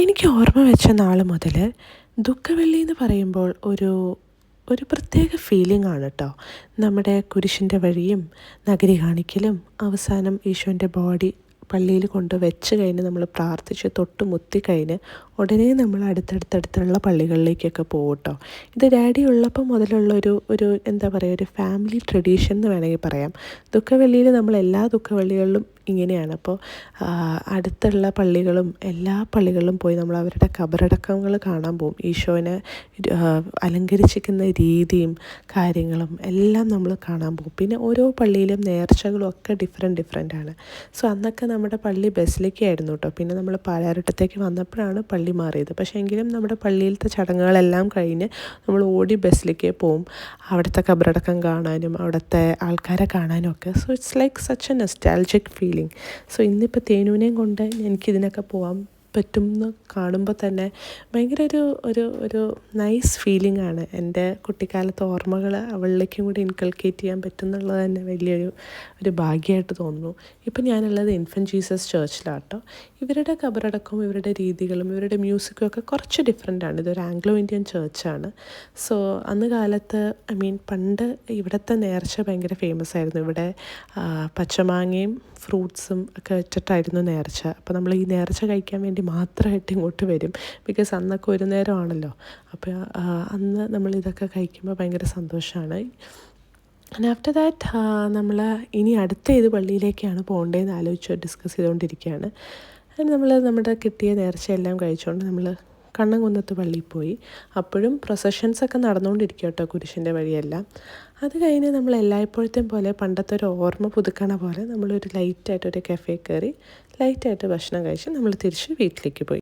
എനിക്ക് ഓർമ്മ വെച്ച നാൾ മുതൽ ദുഃഖവെള്ളി എന്ന് പറയുമ്പോൾ ഒരു പ്രത്യേക ഫീലിംഗ് ആണ് കേട്ടോ. നമ്മുടെ കുരിശിൻ്റെ വഴിയും നഗരി കാണിക്കലും അവസാനം ഈശോൻ്റെ ബോഡി പള്ളിയിൽ കൊണ്ട് വെച്ച് കഴിഞ്ഞ് നമ്മൾ പ്രാർത്ഥിച്ച് തൊട്ട് മുത്തി കഴിഞ്ഞ് ഉടനെ നമ്മൾ അടുത്തടുത്തടുത്തുള്ള പള്ളികളിലേക്കൊക്കെ പോകും കേട്ടോ. ഇത് ഡാഡി ഉള്ളപ്പോൾ മുതലുള്ള ഒരു എന്താ പറയുക, ഒരു ഫാമിലി ട്രഡീഷൻ എന്ന് വേണമെങ്കിൽ പറയാം. ദുഃഖവെള്ളിയിൽ നമ്മൾ എല്ലാ ദുഃഖവെള്ളികളിലും ഇങ്ങനെയാണ്. അപ്പോൾ അടുത്തുള്ള പള്ളികളും എല്ലാ പള്ളികളിലും പോയി നമ്മൾ അവരുടെ ഖബറടക്കങ്ങൾ കാണാൻ പോകും. ഈശോനെ അലങ്കരിച്ചിരിക്കുന്ന രീതിയും കാര്യങ്ങളും എല്ലാം നമ്മൾ കാണാൻ പോകും. പിന്നെ ഓരോ പള്ളിയിലും നേർച്ചകളും ഒക്കെ ഡിഫറെൻ്റ് ആണ്. സോ അന്നൊക്കെ നമ്മുടെ പള്ളി ബസിലിക്കയായിരുന്നു കേട്ടോ. പിന്നെ നമ്മൾ പാലാരിവട്ടത്തേക്ക് വന്നപ്പോഴാണ് പള്ളി മാറിയത്. പക്ഷേ എങ്കിലും നമ്മുടെ പള്ളിയിലത്തെ ചടങ്ങുകളെല്ലാം കഴിഞ്ഞ് നമ്മൾ ഓടി ബസിലിക്കയിൽ പോവും, അവിടുത്തെ ഖബറടക്കം കാണാനും അവിടുത്തെ ആൾക്കാരെ കാണാനും ഒക്കെ. So it's like such A nostalgic feeling. So ഇന്നിപ്പോൾ തേനൂനെയും കൊണ്ട് എനിക്കിതിനൊക്കെ പോകാൻ പറ്റും എന്ന് കാണുമ്പോൾ തന്നെ ഭയങ്കര ഒരു നൈസ് ഫീലിംഗ് ആണ്. എൻ്റെ കുട്ടിക്കാലത്തെ ഓർമ്മകൾ അവളിലേക്കും കൂടി ഇൻകൾക്കേറ്റ് ചെയ്യാൻ പറ്റും എന്നുള്ളത് തന്നെ ഒരു ഭാഗ്യമായിട്ട് തോന്നുന്നു. ഇപ്പം ഞാനുള്ളത് ഇൻഫൻറ്റ് ജീസസ് ചർച്ചിലാട്ടോ. ഇവരുടെ ഖബറടക്കവും ഇവരുടെ രീതികളും ഇവരുടെ മ്യൂസിക്കും ഒക്കെ കുറച്ച് ഡിഫറെൻ്റ് ആണ്. ഇതൊരു ആംഗ്ലോ ഇന്ത്യൻ ചർച്ചാണ്. സോ അന്ന് കാലത്ത് പണ്ട് ഇവിടുത്തെ നേർച്ച ഭയങ്കര ഫേമസ് ആയിരുന്നു. ഇവിടെ പച്ചമാങ്ങയും ഫ്രൂട്ട്സും ഒക്കെ വെച്ചിട്ടായിരുന്നു നേർച്ച. അപ്പോൾ നമ്മൾ ഈ നേർച്ച കഴിക്കാൻ വേണ്ടി മാത്രമായിട്ട് ഇങ്ങോട്ട് വരും. ബിക്കോസ് അന്നൊക്കെ ഒരു നേരമാണല്ലോ. അപ്പോൾ അന്ന് നമ്മളിതൊക്കെ കഴിക്കുമ്പോൾ ഭയങ്കര സന്തോഷമാണ്. ആൻഡ് ആഫ്റ്റർ ദാറ്റ് നമ്മൾ ഇനി അടുത്ത ഏത് പള്ളിയിലേക്കാണ് പോകേണ്ടതെന്ന് ഡിസ്കസ് ചെയ്തുകൊണ്ടിരിക്കുകയാണ്. അതിന് നമ്മുടെ കിട്ടിയ നേർച്ചയെല്ലാം കഴിച്ചുകൊണ്ട് നമ്മൾ കണ്ണംകുന്നത്ത് പള്ളിയിൽ പോയി. അപ്പോഴും പ്രൊസഷൻസൊക്കെ നടന്നുകൊണ്ടിരിക്കുക കേട്ടോ, കുരിശിൻ്റെ വഴിയെല്ലാം. അത് കഴിഞ്ഞ് നമ്മൾ എല്ലായ്പ്പോഴത്തെയും പോലെ പണ്ടത്തെ ഒരു ഓർമ്മ പുതുക്കണ പോലെ നമ്മളൊരു ലൈറ്റായിട്ടൊരു കഫേ കയറി ലൈറ്റായിട്ട് ഭക്ഷണം കഴിച്ച് നമ്മൾ തിരിച്ച് വീട്ടിലേക്ക് പോയി.